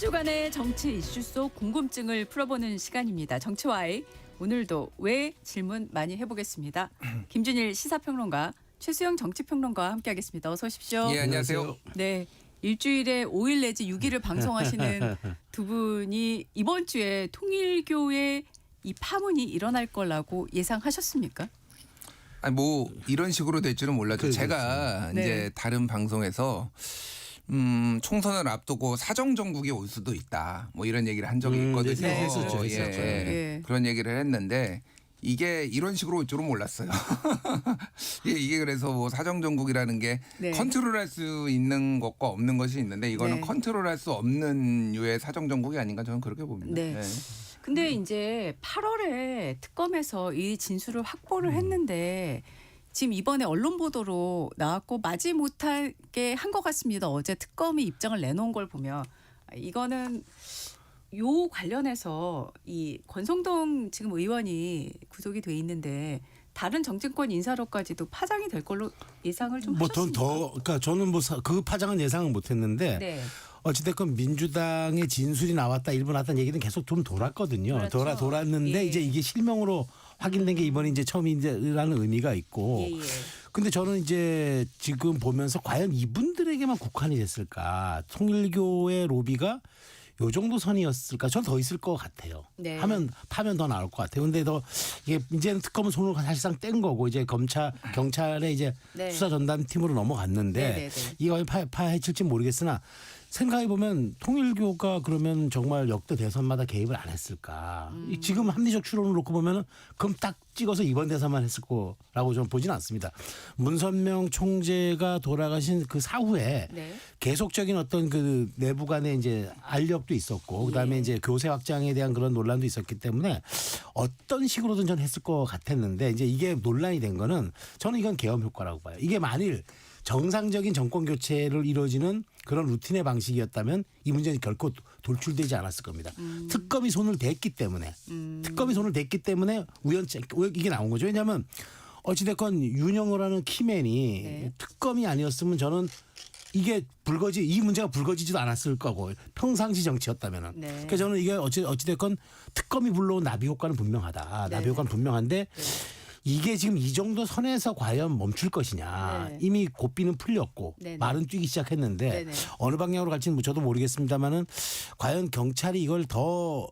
주간의 정치 이슈 속 궁금증을 풀어보는 시간입니다. 정치와의 오늘도 왜 질문 많이 해보겠습니다. 김준일 시사평론가, 최수영 정치평론가와 함께하겠습니다. 어서 오십시오. 예, 안녕하세요. 네, 일주일에 5일 내지 6일을 방송하시는 두 분이 이번 주에 통일교의 이 파문이 일어날 거라고 예상하셨습니까? 아니 뭐 이런 식으로 될 줄은 몰랐죠. 제가 네. 이제 다른 방송에서 총선을 앞두고 사정 정국이 올 수도 있다. 뭐 이런 얘기를 한 적이 있거든요. 네, 했었죠. 예, 예. 그런 얘기를 했는데 이게 이런 식으로 올 줄은 몰랐어요. 이게 그래서 뭐 사정 정국이라는 게 네. 컨트롤할 수 있는 것과 없는 것이 있는데 이거는 네. 컨트롤할 수 없는 유의 사정 정국이 아닌가 저는 그렇게 봅니다. 네. 근데 이제 8월에 특검에서 이 진술을 확보를 했는데 지금 이번에 언론 보도로 나왔고 마지못하게 한 것 같습니다. 어제 특검이 입장을 내놓은 걸 보면 이거는 요 관련해서 이 권성동 지금 의원이 구속이 돼 있는데 다른 정치권 인사로까지도 파장이 될 걸로 예상을 좀 하셨습니까? 그러니까 저는 그 파장은 예상을 못했는데 네. 어찌됐건 민주당의 진술이 나왔다, 일부 나왔다는 얘기는 계속 좀 돌았거든요. 그렇죠. 돌았는데 예. 이제 이게 실명으로 확인된 게 이번이 이제 처음이라는 의미가 있고. 예, 예. 근데 저는 이제 지금 보면서 과연 이분들에게만 국한이 됐을까? 통일교의 로비가 요 정도 선이었을까? 전 더 있을 것 같아요. 네. 파면 더 나올 것 같아요. 근데 이게 이제는 특검은 손을 사실상 뗀 거고 이제 경찰의 이제 네. 수사 전담팀으로 넘어갔는데 네, 네, 네. 이거 파헤칠지 모르겠으나 생각해 보면 통일교가 그러면 정말 역대 대선마다 개입을 안 했을까? 지금 합리적 추론을 놓고 보면은 그럼 딱 찍어서 이번 대선만 했을 거라고 저는 보지는 않습니다. 문선명 총재가 돌아가신 그 사후에 네. 계속적인 어떤 그 내부 간의 이제 알력도 있었고 그다음에 예. 이제 교세 확장에 대한 그런 논란도 있었기 때문에 어떤 식으로든 전 했을 것 같았는데 이제 이게 논란이 된 거는 저는 이건 계엄 효과라고 봐요. 이게 만일 정상적인 정권 교체를 이루어지는 그런 루틴의 방식이었다면 이 문제는 결코 돌출되지 않았을 겁니다. 특검이 손을 댔기 때문에 우연치 이게 나온 거죠. 왜냐하면 어찌됐건 윤영호라는 하는 키맨이 네. 특검이 아니었으면 저는 이게 이 문제가 불거지지도 않았을 거고 평상시 정치였다면은. 네. 그러니까 저는 이게 어찌됐건 특검이 불러온 나비 효과는 분명하다. 네. 나비 효과는 분명한데 네. 이게 지금 이 정도 선에서 과연 멈출 것이냐. 네. 이미 고삐는 풀렸고 네네. 말은 뛰기 시작했는데 네네. 어느 방향으로 갈지는 저도 모르겠습니다만은 과연 경찰이 이걸 더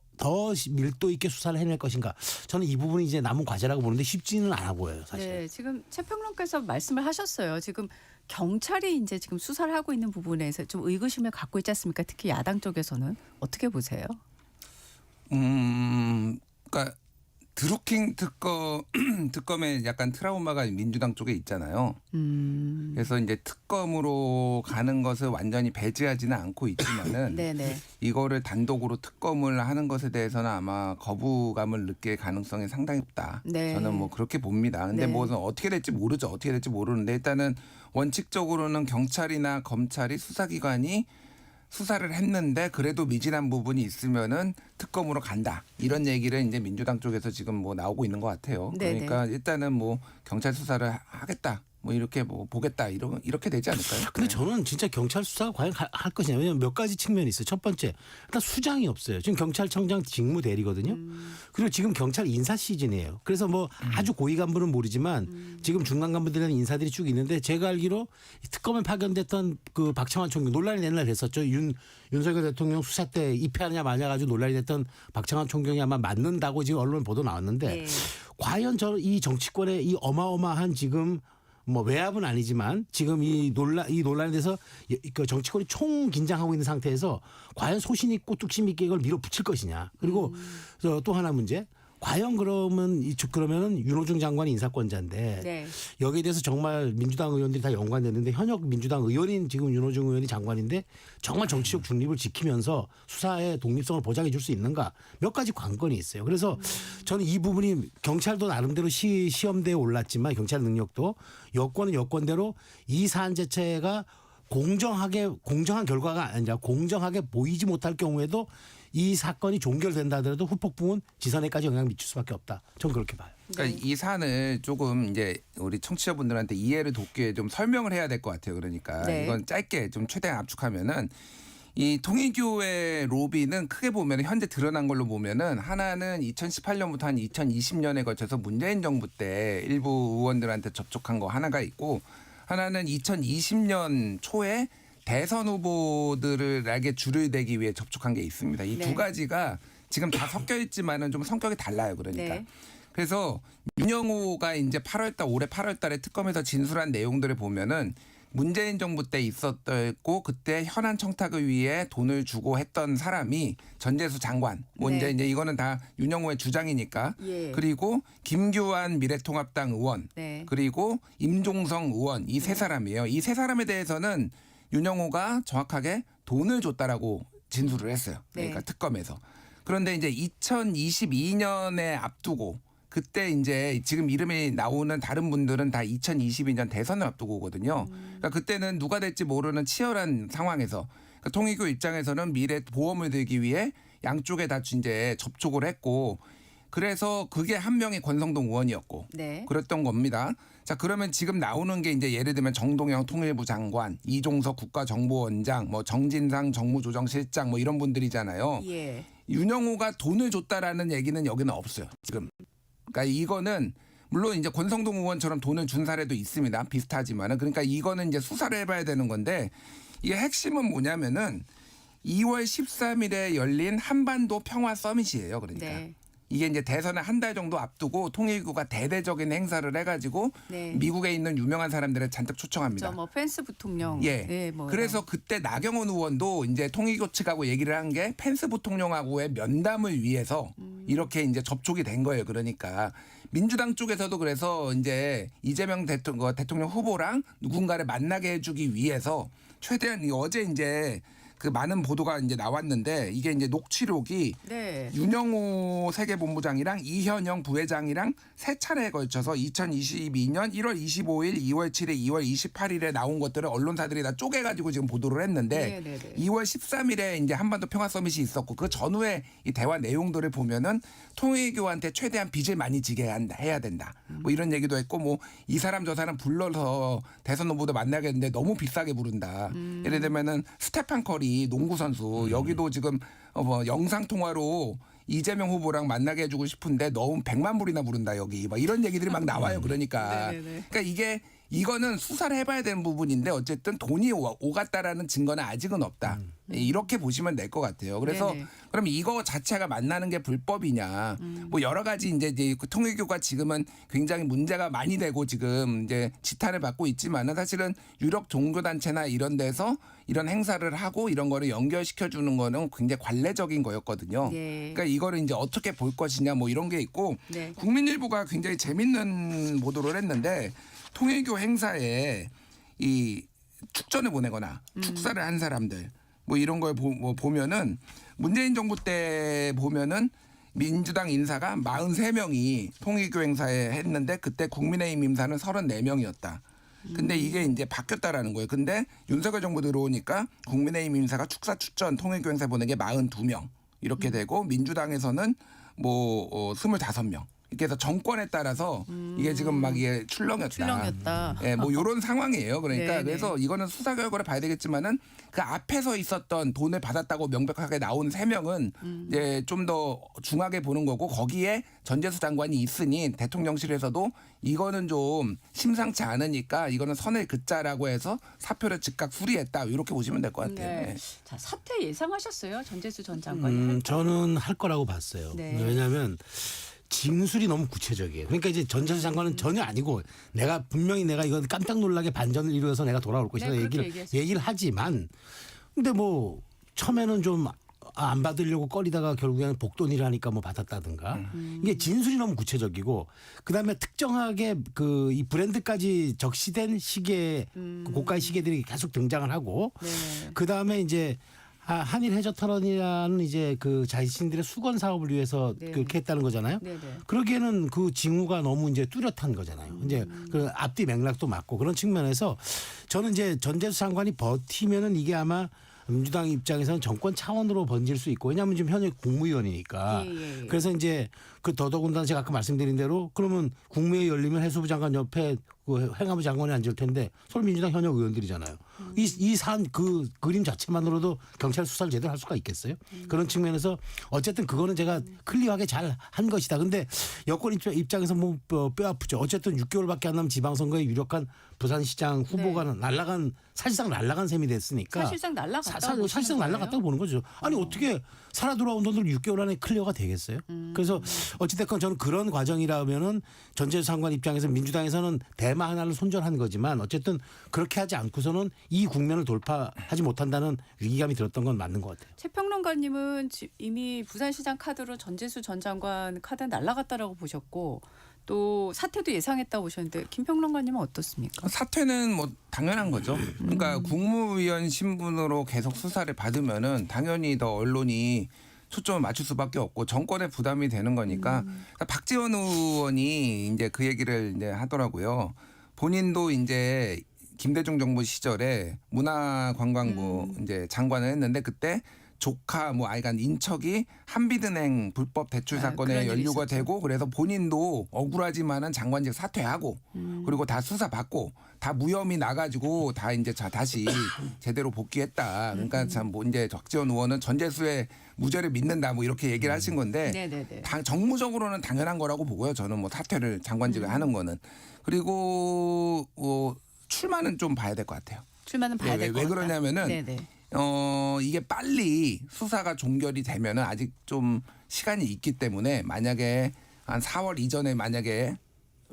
밀도 있게 수사를 해낼 것인가. 저는 이 부분이 이제 남은 과제라고 보는데 쉽지는 않아 보여요, 사실. 네, 지금 최 평론가께서 말씀을 하셨어요. 지금 경찰이 이제 지금 수사를 하고 있는 부분에서 좀 의구심을 갖고 있지 않습니까? 특히 야당 쪽에서는 어떻게 보세요? 그러니까 드루킹 특검에 약간 트라우마가 민주당 쪽에 있잖아요. 그래서 이제 특검으로 가는 것을 완전히 배제하지는 않고 있지만은 네네. 이거를 단독으로 특검을 하는 것에 대해서는 아마 거부감을 느낄 가능성이 상당히 높다. 네. 저는 뭐 그렇게 봅니다. 근데 네. 뭐 어떻게 될지 모르죠. 어떻게 될지 모르는데 일단은 원칙적으로는 경찰이나 검찰이 수사기관이 수사를 했는데 그래도 미진한 부분이 있으면은 특검으로 간다. 이런 얘기를 이제 민주당 쪽에서 지금 뭐 나오고 있는 것 같아요. 네네. 그러니까 일단은 뭐 경찰 수사를 하겠다. 뭐 이렇게 뭐 보겠다. 이렇게 되지 않을까요? 근데 저는 진짜 경찰 수사가 과연 할 것이냐. 왜냐하면 몇 가지 측면이 있어요. 첫 번째, 일단 수장이 없어요. 지금 경찰청장 직무 대리거든요. 그리고 지금 경찰 인사 시즌이에요. 그래서 뭐 아주 고위 간부는 모르지만 지금 중간 간부들이나 인사들이 쭉 있는데 제가 알기로 특검에 파견됐던 그 박창환 총장 논란이 옛날에 됐었죠. 윤석열 대통령 수사 때 입회하느냐 마냐 가지고 논란이 됐던 박창환 총장이 아마 맞는다고 지금 언론 보도 나왔는데 네. 과연 이 정치권의 이 어마어마한 지금 뭐 외압은 아니지만 지금 이 논란에 대해서 그 정치권이 총 긴장하고 있는 상태에서 과연 소신 있고 뚝심 있게 이걸 밀어붙일 것이냐. 그리고 또 하나 문제. 과연 그러면은 윤호중 장관이 인사권자인데 네. 여기에 대해서 정말 민주당 의원들이 다 연관됐는데 현역 민주당 의원인 지금 윤호중 의원이 장관인데 정말 정치적 중립을 지키면서 수사의 독립성을 보장해 줄 수 있는가 몇 가지 관건이 있어요. 그래서 저는 이 부분이 경찰도 나름대로 시험대에 올랐지만 경찰 능력도 여권은 여권대로 이 사안 자체가 공정한 결과가 아니라 공정하게 보이지 못할 경우에도 이 사건이 종결된다 하더라도 후폭풍은 지선에까지 영향을 미칠 수밖에 없다. 저는 그렇게 봐요. 그러니까 이 사안을 조금 이제 우리 청취자분들한테 이해를 돕게 좀 설명을 해야 될 것 같아요. 그러니까 네. 이건 짧게 좀 최대한 압축하면은 이 통일교의 로비는 크게 보면 현재 드러난 걸로 보면은 하나는 2018년부터 한 2020년에 걸쳐서 문재인 정부 때 일부 의원들한테 접촉한 거 하나가 있고 하나는 2020년 초에 대선 후보들에게 줄을 대기 위해 접촉한 게 있습니다. 이 두 네. 가지가 지금 다 섞여 있지만은 좀 성격이 달라요. 그러니까. 네. 그래서 윤영호가 이제 올해 8월달에 특검에서 진술한 내용들을 보면은 문재인 정부 때 있었고 그때 현안 청탁을 위해 돈을 주고 했던 사람이 전재수 장관. 뭐 네. 이제 이거는 다 윤영호의 주장이니까. 예. 그리고 김규환 미래통합당 의원. 네. 그리고 임종성 의원 이 세 사람이에요. 이 세 사람에 대해서는 윤영호가 정확하게 돈을 줬다라고 진술을 했어요. 그러니까 네. 특검에서. 그런데 이제 2022년에 앞두고 그때 이제 지금 이름이 나오는 다른 분들은 다 2022년 대선을 앞두고 오거든요. 그러니까 그때는 누가 될지 모르는 치열한 상황에서 그러니까 통일교 입장에서는 미래 보험을 들기 위해 양쪽에 다 이제 접촉을 했고 그래서 그게 한 명이 권성동 의원이었고 네. 그랬던 겁니다. 자 그러면 지금 나오는 게 이제 예를 들면 정동영 통일부 장관, 이종석 국가정보원장, 뭐 정진상 정무조정실장 뭐 이런 분들이잖아요. 예. 윤영호가 돈을 줬다라는 얘기는 여기는 없어요. 지금. 그러니까 이거는 물론 이제 권성동 의원처럼 돈을 준 사례도 있습니다. 비슷하지만은 그러니까 이거는 이제 수사를 해봐야 되는 건데 이게 핵심은 뭐냐면은 2월 13일에 열린 한반도 평화 서밋이에요. 그러니까. 네. 이게 이제 대선을 한 달 정도 앞두고 통일교가 대대적인 행사를 해가지고 네. 미국에 있는 유명한 사람들을 잔뜩 초청합니다. 저 뭐 펜스 부통령. 예. 예, 뭐 그래서 이런. 그때 나경원 의원도 이제 통일교 측하고 얘기를 한 게 펜스 부통령하고의 면담을 위해서 이렇게 이제 접촉이 된 거예요. 그러니까 민주당 쪽에서도 그래서 이제 이재명 대통령 후보랑 누군가를 만나게 해주기 위해서 최대한 어제 이제 그 많은 보도가 이제 나왔는데 이게 이제 녹취록이 네. 윤영호 세계본부장이랑 이현영 부회장이랑 세 차례에 걸쳐서 2022년 1월 25일, 2월 7일, 2월 28일에 나온 것들을 언론사들이 다 쪼개가지고 지금 보도를 했는데 네, 네, 네. 2월 13일에 이제 한반도 평화 서밋이 있었고 그 전후에 이 대화 내용들을 보면은 통일교한테 최대한 빚을 많이 지게 해야 된다. 뭐 이런 얘기도 했고 뭐 이 사람 저 사람 불러서 대선 후보도 만나겠는데 너무 비싸게 부른다. 예를 들면은 스테판 커리 농구 선수 여기도 지금 뭐 영상 통화로 이재명 후보랑 만나게 해주고 싶은데 너무 100만 불이나 부른다 여기 막 이런 얘기들이 막 나와요. 그러니까 네네네. 그러니까 이거는 수사를 해봐야 되는 부분인데 어쨌든 돈이 오갔다라는 증거는 아직은 없다. 이렇게 보시면 될 것 같아요. 그래서 네네. 그럼 이거 자체가 만나는 게 불법이냐? 뭐 여러 가지 이제 그 통일교가 지금은 굉장히 문제가 많이 되고 지금 이제 지탄을 받고 있지만은 사실은 유력 종교단체나 이런 데서 이런 행사를 하고 이런 거를 연결시켜 주는 거는 굉장히 관례적인 거였거든요. 네. 그러니까 이거를 이제 어떻게 볼 것이냐 뭐 이런 게 있고 네. 국민일보가 굉장히 재밌는 보도를 했는데 통일교 행사에 이 축전을 보내거나 축사를 한 사람들 뭐 이런 걸 보면은 문재인 정부 때 보면은 민주당 인사가 43명이 통일교 행사에 했는데 그때 국민의힘 인사는 34명이었다. 근데 이게 이제 바뀌었다라는 거예요. 근데 윤석열 정부 들어오니까 국민의힘 인사가 축사 축전 통일교 행사 보낸 게 42명 이렇게 되고 민주당에서는 뭐 25명. 이렇게 해서 정권에 따라서 이게 지금 막 이게 출렁였다. 예, 뭐 이런 상황이에요. 그러니까 네네. 그래서 이거는 수사 결과를 봐야 되겠지만은 그 앞에서 있었던 돈을 받았다고 명백하게 나온 3명은 이제 좀 더 중하게 보는 거고 거기에 전재수 장관이 있으니 대통령실에서도 이거는 좀 심상치 않으니까 이거는 선을 긋자라고 해서 사표를 즉각 수리했다. 이렇게 보시면 될 것 같아요. 네. 네. 자, 사퇴 예상하셨어요? 전재수 전 장관이 할 저는 할 거라고 봤어요. 네. 왜냐하면 진술이 너무 구체적이에요. 그러니까 이제 전재수 장관은 전혀 아니고 내가 분명히 내가 이건 깜짝 놀라게 반전을 이루어서 내가 돌아올 것이다 네, 그렇게 얘기를 하지만 근데 뭐 처음에는 좀 안 받으려고 꺼리다가 결국에는 복돈이라 하니까 뭐 받았다든가 이게 진술이 너무 구체적이고 그다음에 특정하게 그 이 브랜드까지 적시된 시계 그 고가의 시계들이 계속 등장을 하고 네. 그다음에 이제 한일 해저털원이라는 이제 그 자신들의 수건 사업을 위해서 네. 그렇게 했다는 거잖아요. 네네. 그러기에는 그 징후가 너무 이제 뚜렷한 거잖아요. 이제 그 앞뒤 맥락도 맞고 그런 측면에서 저는 이제 전재수 장관이 버티면은 이게 아마 민주당 입장에서는 정권 차원으로 번질 수 있고 왜냐하면 지금 현역 국무위원이니까 예. 그래서 이제 그 더더군다나 제가 아까 말씀드린 대로 그러면 국무회의 열리면 해수부 장관 옆에 그 행안부 장관이 앉을 텐데 서울 민주당 현역 의원들이잖아요. 그 그림 자체만으로도 경찰 수사를 제대로 할 수가 있겠어요? 그런 측면에서 어쨌든 그거는 제가 클리어하게 잘 한 것이다. 근데 여권 입장에서 뭐 뼈 아프죠. 어쨌든 6개월밖에 안 남은 지방선거에 유력한 부산시장 후보가 사실상 날아간 셈이 됐으니까 사실상 날아갔다고 사실상 날아갔다고 보는 거죠. 아니 어떻게 살아 돌아온 돈들 6개월 안에 클리어가 되겠어요? 그래서 어찌됐건 저는 그런 과정이라면은 전재수 장관 입장에서 민주당에서는 대마 하나를 손절한 거지만 어쨌든 그렇게 하지 않고서는 이 국면을 돌파하지 못한다는 위기감이 들었던 건 맞는 것 같아요. 최평론가님은 이미 부산시장 카드로 전재수 전 장관 카드 날아갔다라고 보셨고 또 사퇴도 예상했다고 보셨는데 김평론가님은 어떻습니까? 사퇴는 뭐 당연한 거죠. 그러니까 국무위원 신분으로 계속 수사를 받으면은 당연히 더 언론이 초점을 맞출 수밖에 없고 정권에 부담이 되는 거니까 박지원 의원이 이제 그 얘기를 이제 하더라고요. 본인도 이제 김대중 정부 시절에 문화관광부 이제 장관을 했는데 그때 조카 뭐 아이간 인척이 한빛은행 불법 대출 사건에 연루가 되고 그래서 본인도 억울하지만은 장관직 사퇴하고 그리고 다 수사 받고 다 무혐의 나가지고 다 이제 다시 제대로 복귀했다. 그러니까 참 뭐 이제 박지원 의원은 전재수의 무죄를 믿는다 뭐 이렇게 얘기를 하신 건데 네네네. 정무적으로는 당연한 거라고 보고요. 저는 뭐 사퇴를 장관직을 하는 거는 그리고 출마는 좀 봐야 될 것 같아요. 출마는 봐야 될 것 왜 같다. 그러냐면은 네네. 이게 빨리 수사가 종결이 되면은 아직 좀 시간이 있기 때문에 만약에 한 4월 이전에 만약에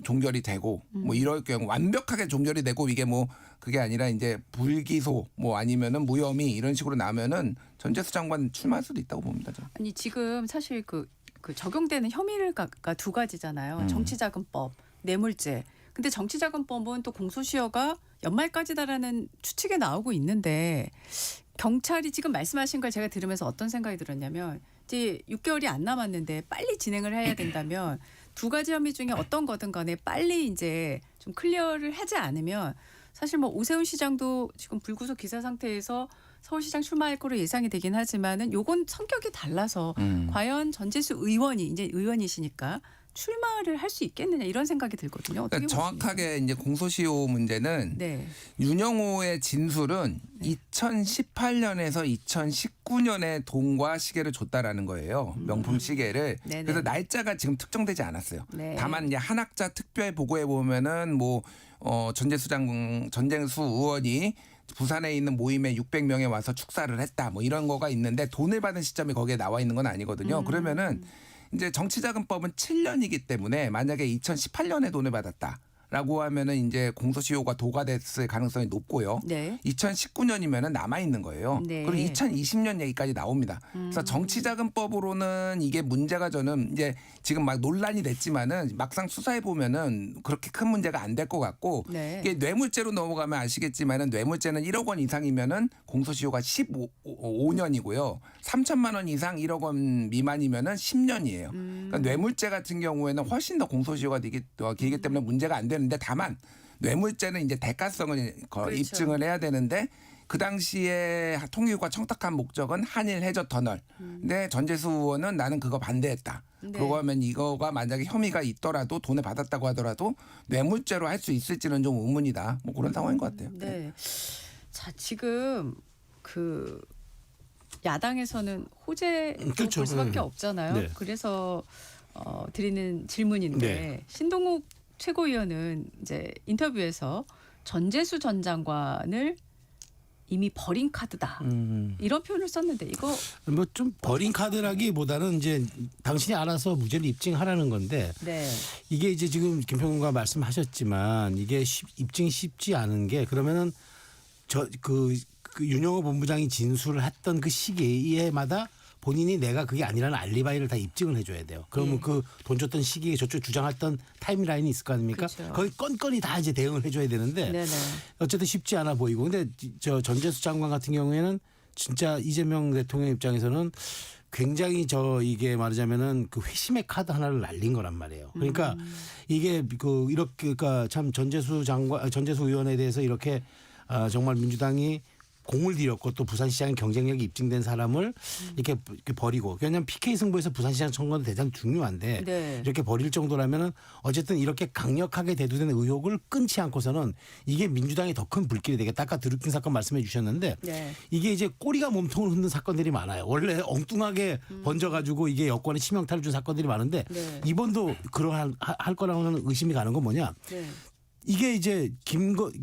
종결이 되고 뭐 이럴 경우 완벽하게 종결이 되고 이게 뭐 그게 아니라 이제 불기소 뭐 아니면은 무혐의 이런 식으로 나면은 전재수 장관 출마할 수도 있다고 봅니다. 저는. 아니 지금 사실 그 적용되는 혐의가 두 가지잖아요. 정치자금법, 뇌물죄. 근데 정치자금법은 또 공소시효가 연말까지다라는 추측이 나오고 있는데 경찰이 지금 말씀하신 걸 제가 들으면서 어떤 생각이 들었냐면 이제 6개월이 안 남았는데 빨리 진행을 해야 된다면 두 가지 혐의 중에 어떤 거든 간에 빨리 이제 좀 클리어를 하지 않으면 사실 뭐 오세훈 시장도 지금 불구속 기사 상태에서 서울시장 출마할 거로 예상이 되긴 하지만은 요건 성격이 달라서 과연 전재수 의원이 이제 의원이시니까 출마를 할 수 있겠느냐 이런 생각이 들거든요. 어떻게 그러니까 정확하게 이제 공소시효 문제는 네. 윤영호의 진술은 2018년에서 2019년에 돈과 시계를 줬다라는 거예요. 명품 시계를. 네네. 그래서 날짜가 지금 특정되지 않았어요. 네. 다만 이제 한학자 특별 보고에 보면은 뭐 전재수 의원이 부산에 있는 모임에 600명에 와서 축사를 했다. 뭐 이런 거가 있는데 돈을 받은 시점이 거기에 나와 있는 건 아니거든요. 그러면은 이제 정치자금법은 7년이기 때문에 만약에 2018년에 돈을 받았다라고 하면은 이제 공소시효가 도과됐을 가능성이 높고요. 네. 2019년이면은 남아 있는 거예요. 네. 그리고 2020년 얘기까지 나옵니다. 그래서 정치자금법으로는 이게 문제가 저는 이제 지금 막 논란이 됐지만은 막상 수사해 보면은 그렇게 큰 문제가 안 될 것 같고 네. 이게 뇌물죄로 넘어가면 아시겠지만은 뇌물죄는 1억 원 이상이면은 공소시효가 15년이고요. 3천만 원 이상 1억 원 미만이면은 10년이에요. 그러니까 뇌물죄 같은 경우에는 훨씬 더 공소시효가 길기 때문에 문제가 안 되는데 다만 뇌물죄는 이제 대가성을 그렇죠. 입증을 해야 되는데 그 당시에 통일과 청탁한 목적은 한일 해저 터널. 근데 전재수 의원은 나는 그거 반대했다. 네. 그러고 하면 이거가 만약에 혐의가 있더라도 돈을 받았다고 하더라도 뇌물죄로 할 수 있을지는 좀 의문이다. 뭐 그런 상황인 것 같아요. 네. 자 지금 그 야당에서는 호재로 그렇죠. 볼 수밖에 네. 없잖아요. 네. 그래서 드리는 질문인데 네. 신동욱 최고위원은 이제 인터뷰에서 전재수 전 장관을 이미 버린 카드다 이런 표현을 썼는데 이거 뭐 좀 버린 카드라기보다는 이제 당신이 알아서 무죄를 입증하라는 건데 네. 이게 이제 지금 김평론가 말씀하셨지만 이게 입증이 쉽지 않은 게 그러면은 그 윤영호 본부장이 진술을 했던 그 시기에마다 본인이 내가 그게 아니라는 알리바이를 다 입증을 해줘야 돼요. 그러면 그 돈 줬던 시기에 저쪽 주장했던 타임라인이 있을 거 아닙니까? 그렇죠. 거기 건건이 다 이제 대응을 해줘야 되는데 네네. 어쨌든 쉽지 않아 보이고 근데 저 전재수 장관 같은 경우에는 진짜 이재명 대통령 입장에서는 굉장히 이게 말하자면은 그 회심의 카드 하나를 날린 거란 말이에요. 그러니까 이게 이렇게 그러니까 참 전재수 의원에 대해서 이렇게 정말 민주당이 공을 들였고 또 부산시장의 경쟁력이 입증된 사람을 이렇게 버리고 왜냐하면 PK 승부에서 부산시장 선거는 대단히 중요한데 네. 이렇게 버릴 정도라면은 어쨌든 이렇게 강력하게 대두된 의혹을 끊지 않고서는 이게 민주당이 더 큰 불길이 되겠다. 아까 드루킹 사건 말씀해 주셨는데 네. 이게 이제 꼬리가 몸통을 흔든 사건들이 많아요. 원래 엉뚱하게 번져가지고 이게 여권에 치명타를 준 사건들이 많은데 네. 이번도 그러할 할 거라고는 의심이 가는 건 뭐냐. 네. 이게 이제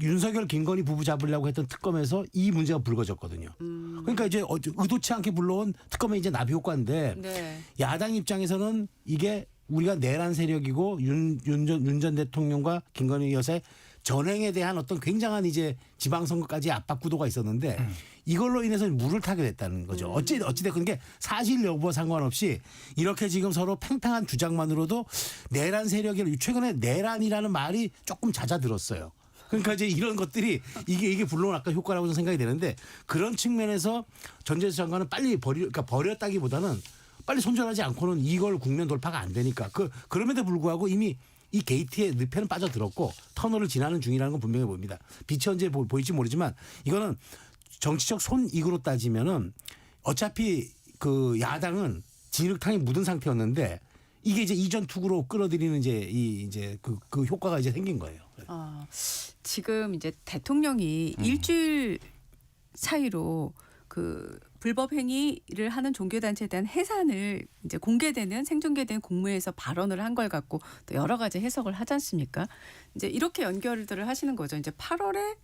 윤석열 김건희 부부 잡으려고 했던 특검에서 이 문제가 불거졌거든요. 그러니까 이제 의도치 않게 불러온 특검의 이제 나비 효과인데 네. 야당 입장에서는 이게 우리가 내란 세력이고 윤 전 대통령과 김건희 여사의 전횡에 대한 어떤 굉장한 이제 지방선거까지 압박 구도가 있었는데 이걸로 인해서 물을 타게 됐다는 거죠. 어찌됐건 이게 사실 여부와 상관없이 이렇게 지금 서로 팽팽한 주장만으로도 내란 세력이 최근에 내란이라는 말이 조금 잦아들었어요. 그러니까 이제 이런 것들이 이게 물론 아까 효과라고 저는 생각이 되는데 그런 측면에서 전재수 장관은 빨리 그러니까 버렸다기보다는 빨리 손절하지 않고는 이걸 국면 돌파가 안 되니까 그럼에도 불구하고 이미 이 게이트의 늪에는 빠져들었고 터널을 지나는 중이라는 건 분명해 보입니다. 빛이 언제 보일지 모르지만 이거는 정치적 손익으로 따지면은 어차피 그 야당은 진흙탕이 묻은 상태였는데 이게 이제 이전 투구로 끌어들이는 이제 그 효과가 이제 생긴 거예요. 지금 이제 대통령이 일주일 사이로 그 불법 행위를 하는 종교단체에 대한 해산을 이제 공개되는 생중계된 공무회에서 발언을 한 걸 갖고 또 여러 가지 해석을 하지 않습니까? 이제 이렇게 연결들을 하시는 거죠. 이제 8월에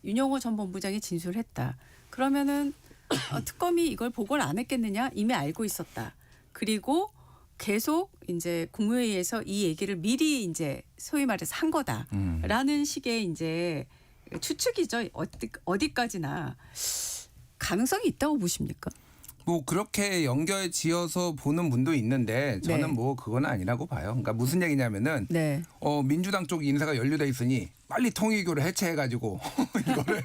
윤영호 전 본부장이 진술을 했다. 그러면은 특검이 이걸 보고를 안 했겠느냐? 이미 알고 있었다. 그리고 계속 이제 국무회의에서 이 얘기를 미리 이제 소위 말해서 한 거다라는 식의 이제 추측이죠. 어디까지나. 가능성이 있다고 보십니까? 뭐 그렇게 연결지어서 보는 분도 있는데 저는 네. 뭐 그건 아니라고 봐요. 그러니까 무슨 얘기냐면은 네. 민주당 쪽 인사가 연루돼 있으니 빨리 통일교를 해체해가지고 이거를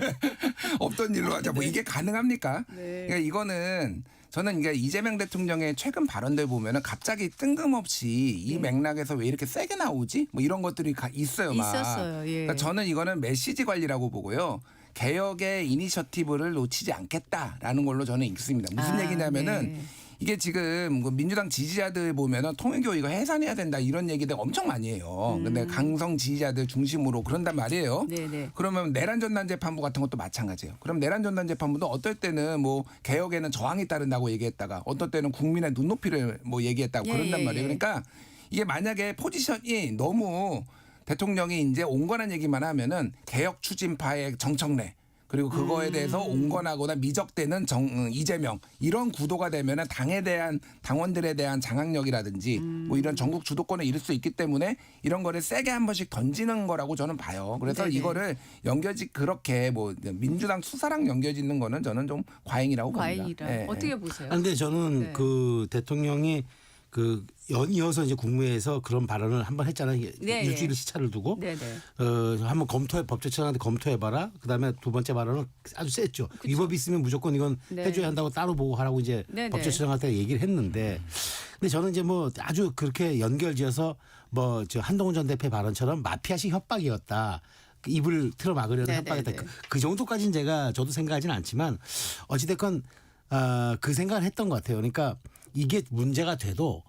없던 일로 하자. 뭐 이게 가능합니까? 네. 그러니까 이거는 저는 이게 이재명 대통령의 최근 발언들 보면은 갑자기 뜬금없이 이 맥락에서 왜 이렇게 세게 나오지? 뭐 이런 것들이 있어요. 막. 있었어요. 예. 그러니까 저는 이거는 메시지 관리라고 보고요. 개혁의 이니셔티브를 놓치지 않겠다라는 걸로 저는 읽습니다. 무슨 얘기냐면은 네. 이게 지금 민주당 지지자들 보면은 통일교 이거 해산해야 된다 이런 얘기들 엄청 많이 해요. 근데 강성 지지자들 중심으로 그런단 말이에요. 네네. 그러면 내란전단 재판부 같은 것도 마찬가지예요. 그럼 내란전단 재판부도 어떨 때는 뭐 개혁에는 저항이 따른다고 얘기했다가 어떨 때는 국민의 눈높이를 뭐 얘기했다고 그런단 말이에요. 그러니까 이게 만약에 포지션이 너무 대통령이 이제 온건한 얘기만 하면은 개혁 추진파의 정청래 그리고 그거에 대해서 온건하거나 미적대는 이재명 이런 구도가 되면은 당에 대한 당원들에 대한 장악력이라든지 뭐 이런 전국 주도권을 잃을 수 있기 때문에 이런 거를 세게 한 번씩 던지는 거라고 저는 봐요. 그래서 네네. 이거를 그렇게 뭐 민주당 수사랑 연결짓는 거는 저는 좀 과잉이라고 봅니다. 과잉이라. 예, 어떻게 보세요? 그런데 저는 네. 그 대통령이 그 연이어서 이제 국무회에서 그런 발언을 한번 했잖아요. 네, 일주일 네. 시차를 두고 네네. 한번 법제처장한테 검토해봐라. 그다음에 두 번째 발언은 아주 셌죠. 위법이 있으면 무조건 이건 네. 해줘야 한다고 따로 보고하라고 이제 네네. 법제처장한테 얘기를 했는데, 근데 저는 이제 뭐 아주 그렇게 연결지어서 뭐 저 한동훈 전 대표 발언처럼 마피아식 협박이었다. 입을 틀어 막으려는 네네네. 협박이었다. 그 정도까지는 저도 생각하지는 않지만 어찌됐건 그 생각을 했던 것 같아요. 그러니까 이게 문제가 돼도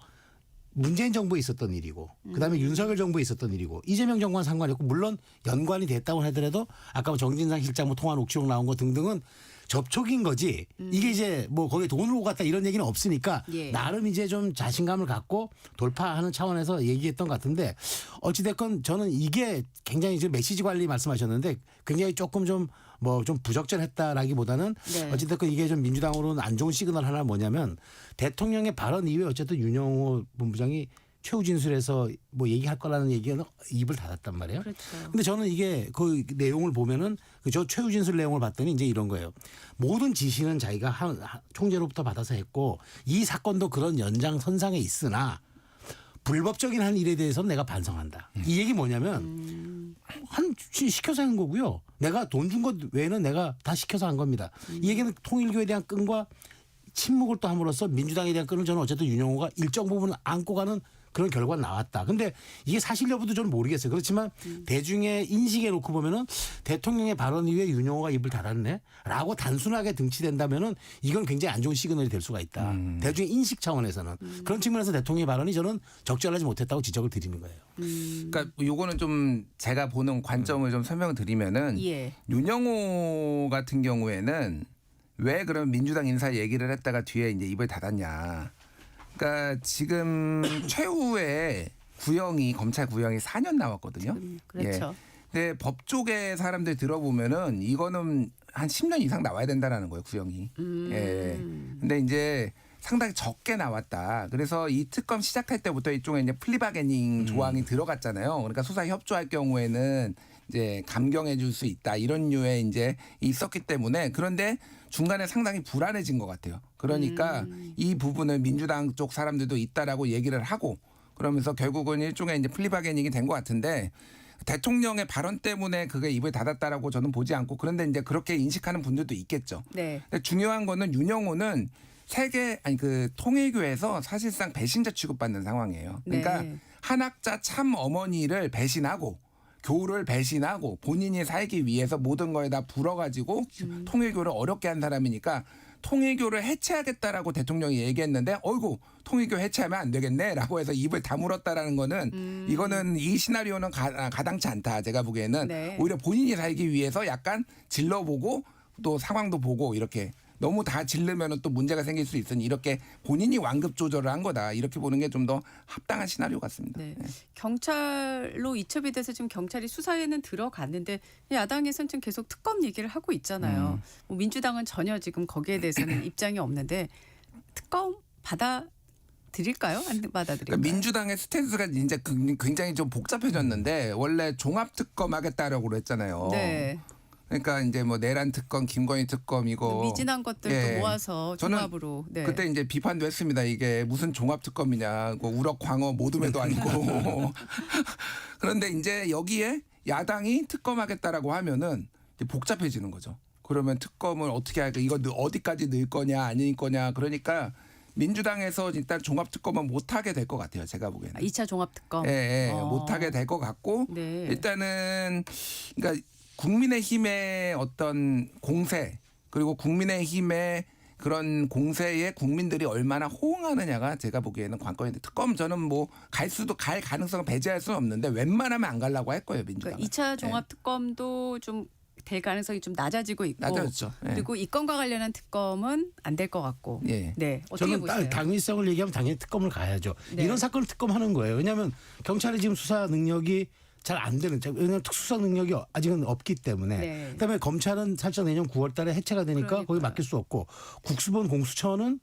문재인 정부에 있었던 일이고 그다음에 윤석열 정부에 있었던 일이고 이재명 정부와는 상관이 없고 물론 연관이 됐다고 하더라도 아까 뭐 정진상 실장 통화 녹취록 나온 거 등등은 접촉인 거지 이게 이제 뭐 거기에 돈을 오갔다 이런 얘기는 없으니까 예. 나름 이제 좀 자신감을 갖고 돌파하는 차원에서 얘기했던 것 같은데 어찌됐건 저는 이게 굉장히 이제 메시지 관리 말씀하셨는데 굉장히 조금 좀 부적절했다라기보다는 네. 어찌됐건 이게 좀 민주당으로는 안 좋은 시그널 하나 뭐냐면 대통령의 발언 이후에 어쨌든 윤영호 본부장이 최후 진술에서 뭐 얘기할 거라는 얘기는 입을 닫았단 말이에요. 그렇죠. 근데 저는 이게 그 내용을 보면은 저 최후 진술 내용을 봤더니 이제 이런 거예요. 모든 지시는 자기가 총재로부터 받아서 했고 이 사건도 그런 연장선상에 있으나 불법적인 한 일에 대해서는 내가 반성한다. 이 얘기 뭐냐면 시켜서 한 거고요. 내가 돈 준 것 외에는 내가 다 시켜서 한 겁니다. 이 얘기는 통일교에 대한 끈과 침묵을 또 함으로써 민주당에 대한 끈을 저는 어쨌든 윤영호가 일정 부분 안고 가는 그런 결과가 나왔다. 근데 이게 사실 여부도 저는 모르겠어요. 그렇지만 대중의 인식에 놓고 보면은 대통령의 발언 이후에 윤영호가 입을 닫았네라고 단순하게 등치된다면은 이건 굉장히 안 좋은 시그널이 될 수가 있다. 대중의 인식 차원에서는 그런 측면에서 대통령의 발언이 저는 적절하지 못했다고 지적을 드리는 거예요. 그러니까 요거는 좀 제가 보는 관점을 좀 설명을 드리면은 예. 윤영호 같은 경우에는 왜 그럼 민주당 인사 얘기를 했다가 뒤에 이제 입을 닫았냐. 그러니까 지금 최후의 구형이 검찰 구형이 4년 나왔거든요. 그렇죠. 근데 법 쪽에 사람들 들어보면은 이거는 한 10년 이상 나와야 된다라는 거예요, 구형이. 예. 근데 이제 상당히 적게 나왔다. 그래서 이 특검 시작할 때부터 이쪽에 이제 플리바게닝 조항이 들어갔잖아요. 그러니까 수사 협조할 경우에는 이제 감경해 줄 수 있다. 이런 류의 이제 있었기 때문에 그런데 중간에 상당히 불안해진 것 같아요. 그러니까 이 부분을 민주당 쪽 사람들도 있다라고 얘기를 하고 그러면서 결국은 일종의 이제 플리바게닝이 된 것 같은데 대통령의 발언 때문에 그게 입을 닫았다라고 저는 보지 않고 그런데 이제 그렇게 인식하는 분들도 있겠죠. 네. 근데 중요한 거는 윤영호는 그 통일교에서 사실상 배신자 취급받는 상황이에요. 그러니까 네. 한학자 참 어머니를 배신하고 교를 배신하고 본인이 살기 위해서 모든 거에다 불어가지고 통일교를 어렵게 한 사람이니까 통일교를 해체하겠다라고 대통령이 얘기했는데 어이구 통일교 해체하면 안 되겠네라고 해서 입을 다물었다라는 거는 이거는 이 시나리오는 가당치 않다. 제가 보기에는 네. 오히려 본인이 살기 위해서 약간 질러보고 또 상황도 보고 이렇게 너무 다 질르면 또 문제가 생길 수 있으니 이렇게 본인이 완급 조절을 한 거다. 이렇게 보는 게 좀 더 합당한 시나리오 같습니다. 네. 경찰로 이첩이 돼서 지금 경찰이 수사에는 들어갔는데 야당에서는 지금 계속 특검 얘기를 하고 있잖아요. 뭐 민주당은 전혀 지금 거기에 대해서는 입장이 없는데 특검 받아들일까요? 안 받아들일까요? 그러니까 민주당의 스탠스가 이제 굉장히 좀 복잡해졌는데 원래 종합 특검 하겠다라고 그랬잖아요. 네. 그러니까 이제 뭐 내란 특검, 김건희 특검 이거 미진한 것들도 예. 모아서 저는 종합으로. 네. 그때 이제 비판도 했습니다. 이게 무슨 종합 특검이냐, 그 우럭 광어 모둠에도 아니고. 그런데 이제 여기에 야당이 특검하겠다라고 하면은 이제 복잡해지는 거죠. 그러면 특검을 어떻게 할까? 이거 어디까지 넣을 거냐, 아닐 거냐. 그러니까 민주당에서 일단 종합 특검은 못 하게 될 것 같아요. 제가 보기에는. 2차 종합 특검. 예, 못 하게 될 것 같고 네. 일단은 그러니까 국민의힘의 어떤 공세 그리고 국민의힘의 그런 공세에 국민들이 얼마나 호응하느냐가 제가 보기에는 관건인데 특검 저는 뭐 갈 가능성을 배제할 수는 없는데 웬만하면 안 가려고 할 거예요 민주당. 그러니까 2차 종합 특검도 좀 될 가능성이 좀 낮아지고 있고. 낮아졌죠. 예. 그리고 이 건과 관련한 특검은 안 될 것 같고. 예. 네. 어떻게 저는 보세요? 당위성을 얘기하면 당연히 특검을 가야죠. 네. 이런 사건을 특검하는 거예요. 왜냐하면 경찰이 지금 수사 능력이 잘 안 되는, 왜냐하면 특수사 능력이 아직은 없기 때문에. 네. 그다음에 검찰은 살짝 내년 9월 달에 해체가 되니까 거기 그러니까요. 맡길 수 없고 국수본 공수처는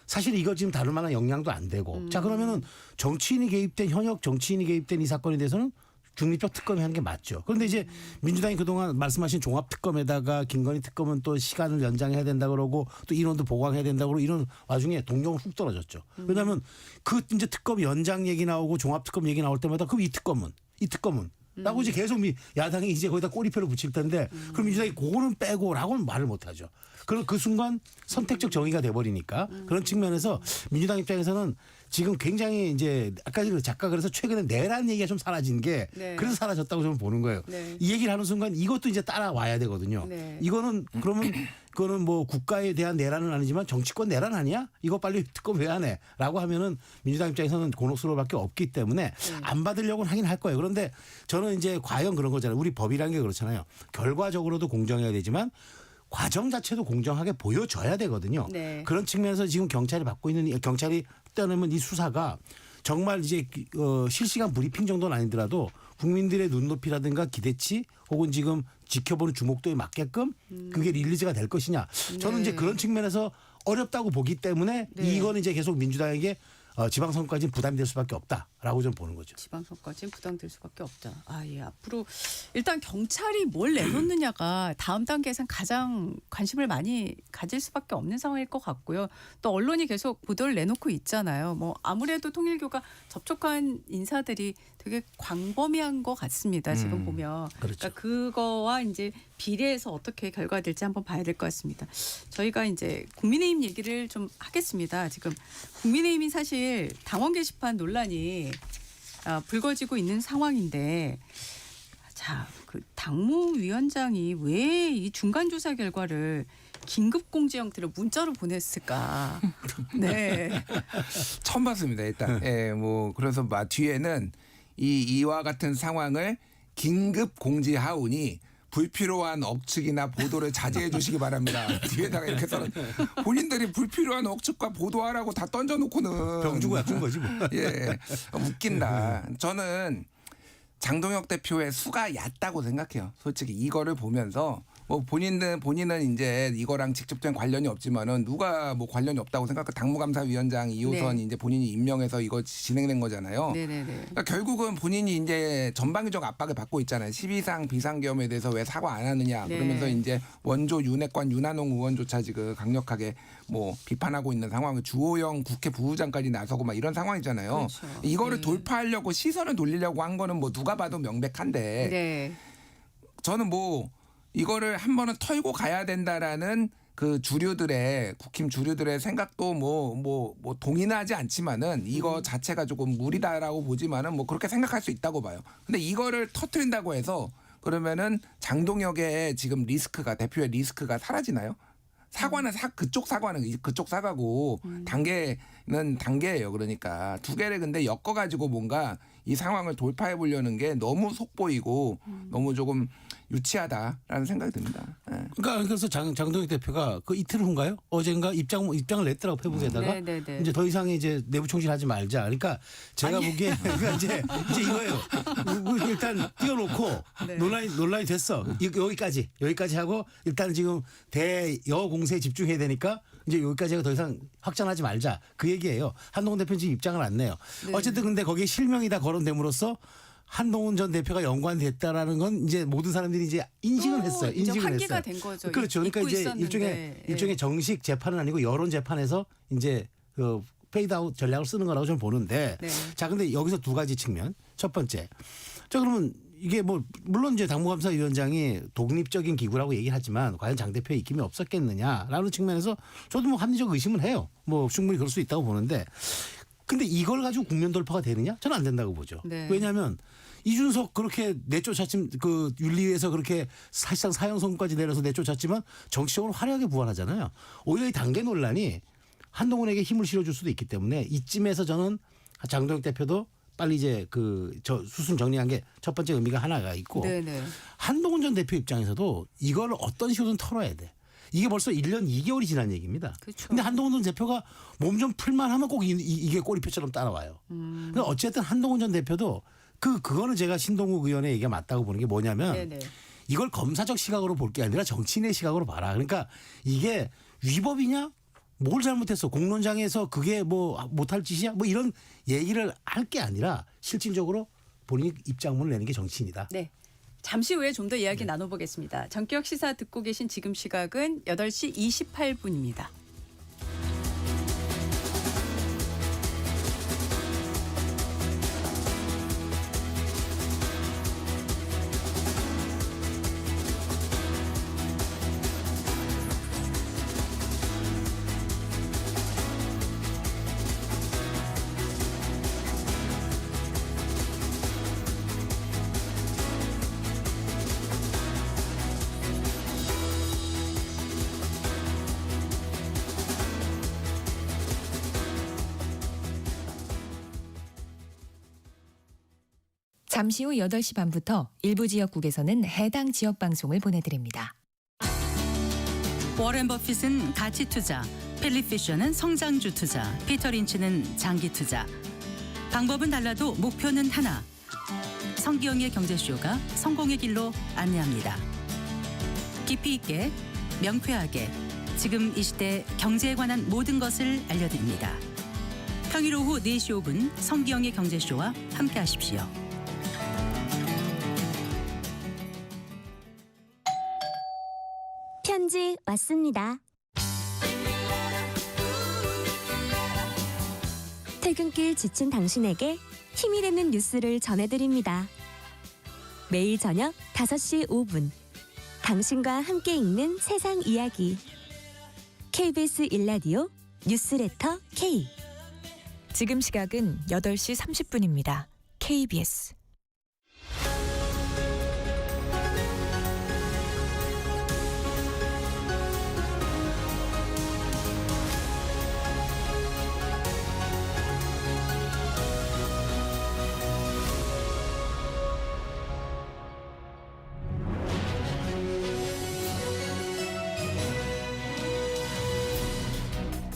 사실 이거 지금 다룰 만한 역량도 안 되고. 자 그러면은 현역 정치인이 개입된 이 사건에 대해서는 중립적 특검이 하는 게 맞죠. 그런데 이제 민주당이 그동안 말씀하신 종합특검에다가 김건희 특검은 또 시간을 연장해야 된다 그러고 또 인원도 보강해야 된다 그러고 이런 와중에 동력은 훅 떨어졌죠. 왜냐하면 그 이제 특검 연장 얘기 나오고 종합특검 얘기 나올 때마다 그럼 이 특검은 라고 이제 계속 야당이 이제 거기다 꼬리표를 붙일 텐데 그럼 민주당이 그거는 빼고라고는 말을 못하죠. 그럼 그 순간 선택적 정의가 돼버리니까 그런 측면에서 민주당 입장에서는 지금 굉장히 이제 아까 그 작가 그래서 최근에 내란 얘기가 좀 사라진 게 네. 그래서 사라졌다고 저는 보는 거예요. 네. 이 얘기를 하는 순간 이것도 이제 따라와야 되거든요. 네. 이거는 그러면 그거는 뭐 국가에 대한 내란은 아니지만 정치권 내란 아니야? 이거 빨리 특검 왜 안 해? 라고 하면은 민주당 입장에서는 곤혹스러울밖에 없기 때문에 안 받으려고는 하긴 할 거예요. 그런데 저는 이제 과연 그런 거잖아요. 우리 법이라는 게 그렇잖아요. 결과적으로도 공정해야 되지만 과정 자체도 공정하게 보여져야 되거든요. 네. 그런 측면에서 지금 경찰이 떠내면 이 수사가 정말 이제 실시간 브리핑 정도는 아니더라도 국민들의 눈높이라든가 기대치 혹은 지금 지켜보는 주목도에 맞게끔 그게 릴리즈가 될 것이냐. 저는 이제 네. 그런 측면에서 어렵다고 보기 때문에 네. 이거는 이제 계속 민주당에게 지방선거까지는 부담이 될 수밖에 없다라고 좀 보는 거죠. 지방선거까지는 부담될 수밖에 없다. 아, 예. 앞으로 일단 경찰이 뭘 내놓느냐가 다음 단계에선 가장 관심을 많이 가질 수밖에 없는 상황일 것 같고요. 또 언론이 계속 보도를 내놓고 있잖아요. 뭐 아무래도 통일교가 접촉한 인사들이 되게 광범위한 것 같습니다. 지금 보면. 그렇죠. 그러니까 그거와 이제 비례해서 어떻게 결과가 될지 한번 봐야 될 것 같습니다. 저희가 이제 국민의힘 얘기를 좀 하겠습니다. 지금 국민의힘이 사실 당원 게시판 논란이 불거지고 있는 상황인데 자, 그 당무위원장이 왜 이 중간 조사 결과를 긴급 공지 형태로 문자로 보냈을까? 네. 처음 봤습니다. 일단 뭐 그래서 뒤에는 이와 같은 상황을 긴급 공지하오니 불필요한 억측이나 보도를 자제해 주시기 바랍니다. 뒤에다가 이렇게 써는 본인들이 불필요한 억측과 보도하라고 다 던져놓고는 병 주고 약준 거지 뭐. 예, 웃긴다. 저는 장동혁 대표의 수가 얕다고 생각해요. 솔직히 이거를 보면서 뭐 본인은 이제 이거랑 직접적인 관련이 없지만은 누가 뭐 관련이 없다고 생각해. 당무감사위원장 2호선 네. 이제 본인이 임명해서 이거 진행된 거잖아요. 네네네. 그러니까 결국은 본인이 이제 전방위적 압박을 받고 있잖아요. 12상 비상계엄에 대해서 왜 사과 안 하느냐. 네. 그러면서 이제 원조 윤핵관 윤한홍 의원조차 지금 강력하게 뭐 비판하고 있는 상황을 주호영 국회 부의장까지 나서고 막 이런 상황이잖아요. 그렇죠. 이거를 네. 돌파하려고 시선을 돌리려고 한 거는 뭐 누가 봐도 명백한데 네. 저는 뭐 이거를 한 번은 털고 가야 된다라는 그 국힘 주류들의 생각도 뭐 동의는 하지 않지만은 이거 자체가 조금 무리다라고 보지만은 뭐 그렇게 생각할 수 있다고 봐요. 근데 이거를 터트린다고 해서 그러면은 장동혁의 지금 대표의 리스크가 사라지나요? 사과는 그쪽 사과고 단계는 단계예요. 그러니까 두 개를 근데 엮어가지고 뭔가 이 상황을 돌파해 보려는 게 너무 속보이고 너무 조금 유치하다라는 생각이 듭니다. 예. 그러니까 그래서 장동혁 대표가 그 이틀 후인가요? 어젠가 입장을 냈더라고 페북에다가 네네네. 이제 더 이상 이제 내부 총질하지 말자. 그러니까 제가 보기에 그러니까 이제 이거예요. 일단 띄워놓고 네. 논란이 됐어. 여기까지 하고 일단 지금 대여 공세에 집중해야 되니까 이제 여기까지 하고 더 이상 확장하지 말자. 그 얘기예요. 한동훈 대표는 지금 입장을 안 내요. 네. 어쨌든 근데 거기에 실명이 다 거론됨으로써 한동훈 전 대표가 연관됐다라는 건 이제 모든 사람들이 이제 인식은 했어요. 이제 인식을 환기가 했어요. 된 거죠. 그렇죠. 그러니까 잊고 이제 있었는데. 일종의 정식 재판은 아니고 여론 재판에서 이제 그 페이드아웃 전략을 쓰는 거라고 저는 보는데. 네. 자, 근데 여기서 두 가지 측면. 첫 번째. 자, 그러면 이게 뭐 물론 이제 당무감사위원장이 독립적인 기구라고 얘기를 하지만 과연 장 대표의 입김이 없었겠느냐라는 측면에서 저도 뭐 합리적 의심은 해요. 뭐 충분히 그럴 수 있다고 보는데. 근데 이걸 가지고 국면 돌파가 되느냐? 저는 안 된다고 보죠. 네. 왜냐하면 이준석 그렇게 내쫓았지만 그 윤리위에서 그렇게 사실상 사형 선고까지 내려서 내쫓았지만 정치적으로 화려하게 부활하잖아요. 오히려 이 단계 논란이 한동훈에게 힘을 실어줄 수도 있기 때문에 이쯤에서 저는 장동혁 대표도 빨리 이제 저 수순 정리한 게 첫 번째 의미가 하나가 있고 네네. 한동훈 전 대표 입장에서도 이걸 어떤 식으로든 털어야 돼. 이게 벌써 1년 2개월이 지난 얘기입니다. 그렇죠. 근데 한동훈 전 대표가 몸 좀 풀만 하면 꼭 이게 꼬리표처럼 따라와요. 그러니까 어쨌든 한동훈 전 대표도 그거는 제가 신동욱 의원의 얘기가 맞다고 보는 게 뭐냐면 네네. 이걸 검사적 시각으로 볼 게 아니라 정치인의 시각으로 봐라. 그러니까 이게 위법이냐? 뭘 잘못했어? 공론장에서 그게 뭐 못할 짓이야? 뭐 이런 얘기를 할 게 아니라 실질적으로 본인이 입장문을 내는 게 정치인이다. 네. 잠시 후에 좀 더 이야기 나눠보겠습니다. 전격 시사 듣고 계신 지금 시각은 8시 28분입니다. 잠시 후 8시 반부터 일부 지역국에서는 해당 지역 방송을 보내드립니다. 워렌 버핏은 가치 투자, 필립 피셔는 성장주 투자, 피터 린치는 장기 투자. 방법은 달라도 목표는 하나. 성기영의 경제쇼가 성공의 길로 안내합니다. 깊이 있게, 명쾌하게, 지금 이 시대 경제에 관한 모든 것을 알려드립니다. 평일 오후 4시 5분 성기영의 경제쇼와 함께하십시오. 편지 왔습니다. 퇴근길 지친 당신에게 힘이 되는 뉴스를 전해드립니다. 매일 저녁 5시 5분 당신과 함께 읽는 세상 이야기 KBS 1라디오 뉴스레터 K 지금 시각은 8시 30분입니다. KBS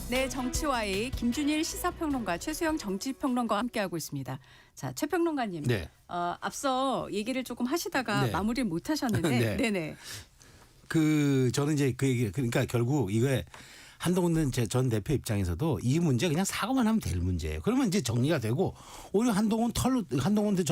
네, 정치와의 김준일 시사평론가, 최수영 정치평론가와 함께하고 있습니다. 자, 최 평론가님. 네. 앞서 얘기를 조금 하시다가 네. 마무리를 못 하셨는데, 네. 네네. 저는 이제 그 얘기 그러니까 결국 이게 한동훈 전 대표 입장에서도 이 문제 그냥 사과만 하면 될 문제예요. 그러면 이제 정리가 되고 오히려 한동훈 전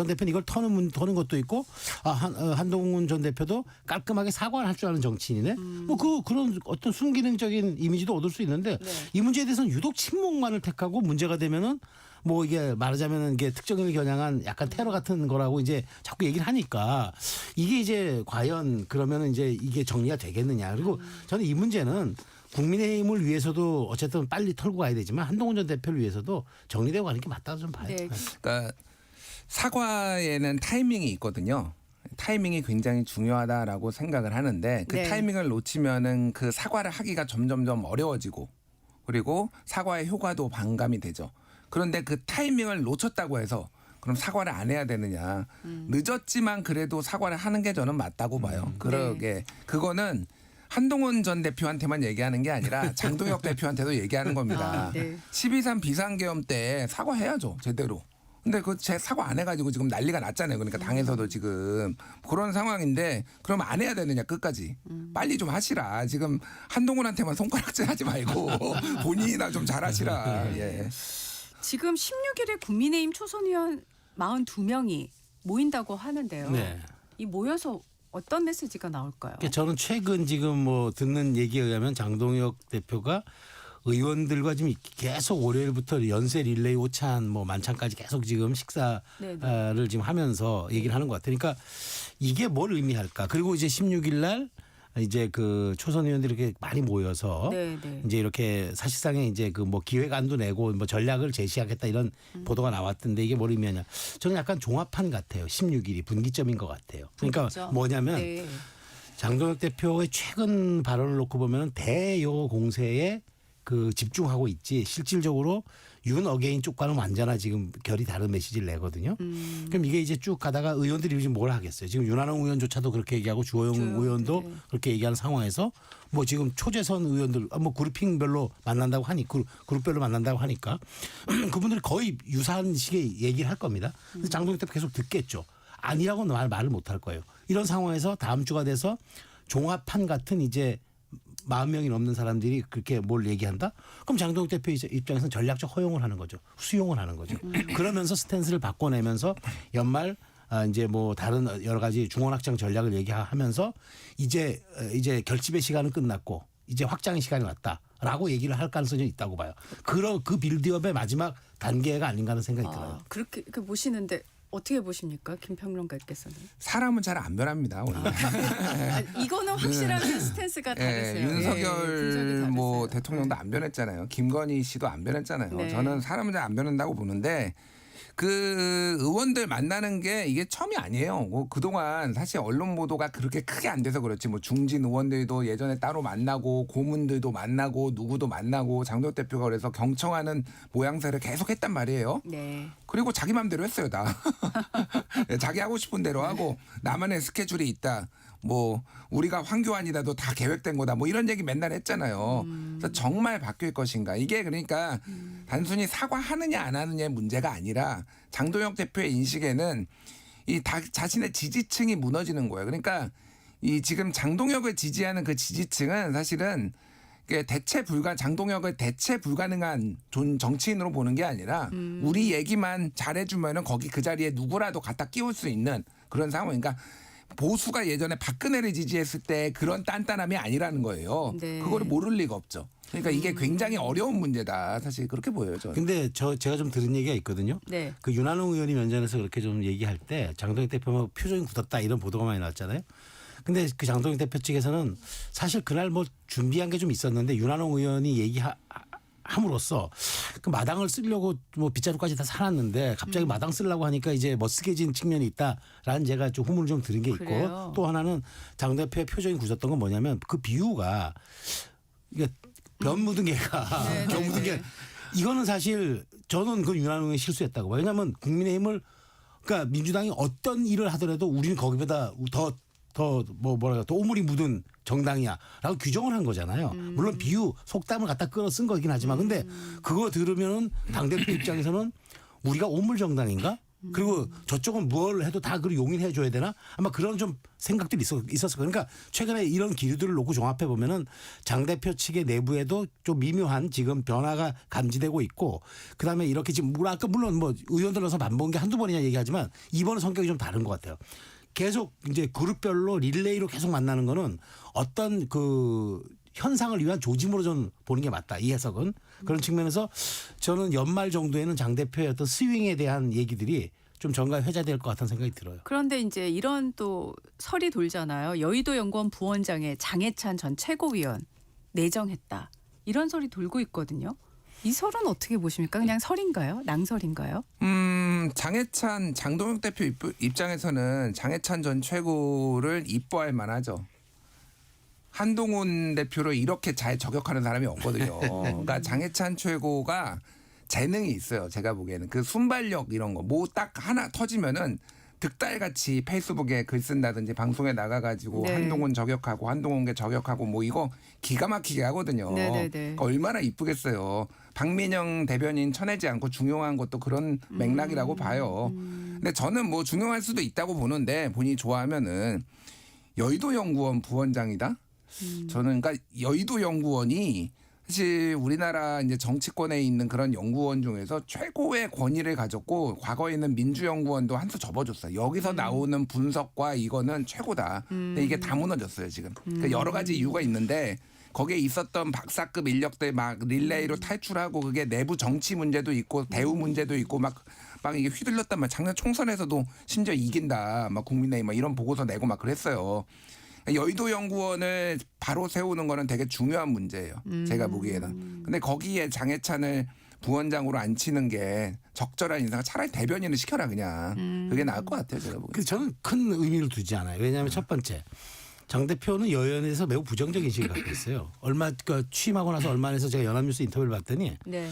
대표는 이걸 터는 것도 있고 한동훈 전 대표도 깔끔하게 사과를 할 줄 아는 정치인이네. 뭐 그런 어떤 순기능적인 이미지도 얻을 수 있는데 네. 이 문제에 대해서는 유독 침묵만을 택하고 문제가 되면은 뭐 이게 말하자면은 이게 특정인을 겨냥한 약간 테러 같은 거라고 이제 자꾸 얘기를 하니까 이게 이제 과연 그러면은 이제 이게 정리가 되겠느냐. 그리고 저는 이 문제는 국민의힘을 위해서도 어쨌든 빨리 털고 가야 되지만 한동훈 전 대표를 위해서도 정리되고 가는 게 맞다고 좀 봐요. 네. 그러니까 사과에는 타이밍이 있거든요. 타이밍이 굉장히 중요하다라고 생각을 하는데 그 네. 타이밍을 놓치면은 그 사과를 하기가 점점점 어려워지고 그리고 사과의 효과도 반감이 되죠. 그런데 그 타이밍을 놓쳤다고 해서 그럼 사과를 안 해야 되느냐. 늦었지만 그래도 사과를 하는 게 저는 맞다고 봐요. 그러게 그거는 한동훈 전 대표한테만 얘기하는 게 아니라 장동혁 대표한테도 얘기하는 겁니다. 네. 12.3 비상계엄 때 사과해야죠. 제대로. 근데 제 사과 안 해가지고 지금 난리가 났잖아요. 그러니까 당에서도 지금 그런 상황인데 그럼 안 해야 되느냐 끝까지. 빨리 좀 하시라. 지금 한동훈한테만 손가락질 하지 말고 본인이나 좀 잘하시라. 예. 지금 16일에 국민의힘 초선 의원 42명이 모인다고 하는데요. 네. 이 모여서 어떤 메시지가 나올까요? 그러니까 저는 최근 지금 뭐 듣는 얘기에 의하면 장동혁 대표가 의원들과 지금 계속 월요일부터 연세 릴레이 오찬 뭐 만찬까지 계속 지금 식사를 네네. 지금 하면서 얘기를 하는 것 같아요. 그러니까 이게 뭘 의미할까? 그리고 이제 16일 날 이제 그 초선 의원들이 이렇게 많이 모여서 네네. 이제 이렇게 사실상에 이제 그 뭐 기획안도 내고 뭐 전략을 제시하겠다 이런 보도가 나왔던데 이게 뭘 의미하냐? 저는 약간 종합판 같아요. 16일이 분기점인 것 같아요. 그러니까 분기점. 뭐냐면 네. 장동혁 대표의 최근 발언을 놓고 보면 대여 공세에 그 집중하고 있지 실질적으로 윤 어게인 쪽과는 완전한 지금 결이 다른 메시지를 내거든요. 그럼 이게 이제 쭉 가다가 의원들이 지금 뭘 하겠어요. 지금 윤한홍 의원조차도 그렇게 얘기하고 주호영 의원도 네. 그렇게 얘기하는 상황에서 뭐 지금 초재선 의원들 뭐 그룹핑별로 만난다고 하니 그룹별로 만난다고 하니까 그분들이 거의 유사한 식의 얘기를 할 겁니다. 근데 장동혁 대표 계속 듣겠죠. 아니라고는 말을 못 할 거예요. 이런 상황에서 다음 주가 돼서 종합판 같은 이제 40명이 넘는 사람들이 그렇게 뭘 얘기한다? 그럼 장동혁 대표 입장에서는 전략적 허용을 하는 거죠. 수용을 하는 거죠. 그러면서 스탠스를 바꿔내면서 연말 이제 뭐 다른 여러 가지 중원확장 전략을 얘기하면서 이제 결집의 시간은 끝났고 이제 확장의 시간이 왔다라고 얘기를 할 가능성이 있다고 봐요. 그 빌드업의 마지막 단계가 아닌가 하는 생각이 들어요. 그렇게 보시는데 어떻게 보십니까, 김평론가께서는? 사람은 잘 안 변합니다. 원래. 이거는 확실하게 스탠스가 다르세요. 예, 윤석열 분석이 뭐 다르세요. 대통령도 안 변했잖아요. 김건희 씨도 안 변했잖아요. 네. 저는 사람은 잘 안 변한다고 보는데 그 의원들 만나는 게 이게 처음이 아니에요. 뭐 그동안 사실 언론 보도가 그렇게 크게 안 돼서 그렇지 뭐 중진 의원들도 예전에 따로 만나고 고문들도 만나고 누구도 만나고 장동혁 대표가 그래서 경청하는 모양새를 계속 했단 말이에요. 네. 그리고 자기 맘대로 했어요, 다. 자기 하고 싶은 대로 하고 나만의 스케줄이 있다. 뭐 우리가 황교안이라도 다 계획된 거다. 뭐 이런 얘기 맨날 했잖아요. 그래서 정말 바뀔 것인가. 이게 그러니까 단순히 사과하느냐 안 하느냐의 문제가 아니라 장동혁 대표의 인식에는 자신의 지지층이 무너지는 거예요. 그러니까 이 지금 장동혁을 지지하는 그 지지층은 사실은 장동혁을 대체 불가능한 정치인으로 보는 게 아니라 우리 얘기만 잘해주면은 거기 그 자리에 누구라도 갖다 끼울 수 있는 그런 상황. 그러니까 보수가 예전에 박근혜를 지지했을 때 그런 단단함이 아니라는 거예요. 네. 그거를 모를 리가 없죠. 그러니까 이게 굉장히 어려운 문제다. 사실 그렇게 보여요. 저는. 근데 제가 좀 들은 얘기가 있거든요. 네. 그 윤한홍 의원이 면전에서 그렇게 좀 얘기할 때 장동혁 대표가 표정이 굳었다 이런 보도가 많이 나왔잖아요. 근데 그 장동혁 대표 측에서는 사실 그날 뭐 준비한 게 좀 있었는데 윤한홍 의원이 얘기할 함으로써 그 마당을 쓰려고 뭐 빗자루까지 다 사놨는데 갑자기 마당 쓰려고 하니까 이제 멋쓰게진 측면이 있다라는 제가 좀 후문을 좀 들은 게 있고 그래요? 또 하나는 장 대표의 표정이 굳었던 건 뭐냐면 그 비유가 이게 변 묻은 개가 네, 변 네, 묻은 개 이거는 사실 저는 그 윤한홍이 실수했다고 봐요. 왜냐하면 국민의힘을 그러니까 민주당이 어떤 일을 하더라도 우리는 거기보다 더 오물이 묻은 정당이야라고 규정을 한 거잖아요. 물론 비유 속담을 갖다 끌어 쓴 거긴 하지만 근데 그거 들으면은 당대표 입장에서는 우리가 오물 정당인가? 그리고 저쪽은 뭘 해도 다 그걸 용인해 줘야 되나? 아마 그런 좀 생각들이 있었을 거예요. 그러니까 최근에 이런 기류들을 놓고 종합해 보면은 장 대표 측의 내부에도 좀 미묘한 지금 변화가 감지되고 있고 그다음에 이렇게 지금 아까 물론 뭐 의원들로서 만본 게 한두 번이냐 얘기하지만 이번은 성격이 좀 다른 것 같아요. 계속 이제 그룹별로 릴레이로 계속 만나는 거는 어떤 그 현상을 위한 조짐으로 저는 보는 게 맞다. 이 해석은. 그런 측면에서 저는 연말 정도에는 장 대표의 어떤 스윙에 대한 얘기들이 좀 전가에 회자될 것 같다는 생각이 들어요. 그런데 이제 이런 또 설이 돌잖아요. 여의도 연구원 부원장에 장해찬 전 최고위원 내정했다. 이런 설이 돌고 있거든요. 이 설은 어떻게 보십니까? 그냥 설인가요? 낭설인가요? 장해찬 장동혁 대표 입장에서는 장해찬 전 최고를 이뻐할 만하죠. 한동훈 대표를 이렇게 잘 저격하는 사람이 없거든요. 그러니까 장해찬 최고가 재능이 있어요. 제가 보기에는 그 순발력 이런 거 뭐 딱 하나 터지면은 득달같이 페이스북에 글 쓴다든지 방송에 나가가지고 네. 한동훈 저격하고 한동훈계 저격하고 뭐 이거 기가 막히게 하거든요. 네네네. 그러니까 얼마나 이쁘겠어요. 박민영 대변인 쳐내지 않고 중용한 것도 그런 맥락이라고 봐요. 근데 저는 뭐 중용할 수도 있다고 보는데 본인이 좋아하면은 여의도 연구원 부원장이다. 저는 그러니까 여의도 연구원이 사실 우리나라 이제 정치권에 있는 그런 연구원 중에서 최고의 권위를 가졌고 과거에는 민주연구원도 한 수 접어줬어요. 여기서 나오는 분석과 이거는 최고다. 근데 이게 다 무너졌어요 지금. 그러니까 여러 가지 이유가 있는데 거기에 있었던 박사급 인력들 막 릴레이로 탈출하고 그게 내부 정치 문제도 있고 대우 문제도 있고 막 이게 휘둘렸단 말이야. 작년 총선에서도 심지어 이긴다. 막 국민의힘 막 이런 보고서 내고 막 그랬어요. 여의도 연구원을 바로 세우는 거는 되게 중요한 문제예요. 제가 보기에는. 근데 거기에 장해찬을 부원장으로 앉히는 게 적절한 인사가 차라리 대변인을 시켜라 그냥. 그게 나을 것 같아요. 제가 보기에는. 그 저는 큰 의미를 두지 않아요. 왜냐하면 첫 번째 장 대표는 여연에 대해서 매우 부정적인 인식을 갖고 있어요. 취임하고 나서 얼마 안에서 제가 연합뉴스 인터뷰를 봤더니 네.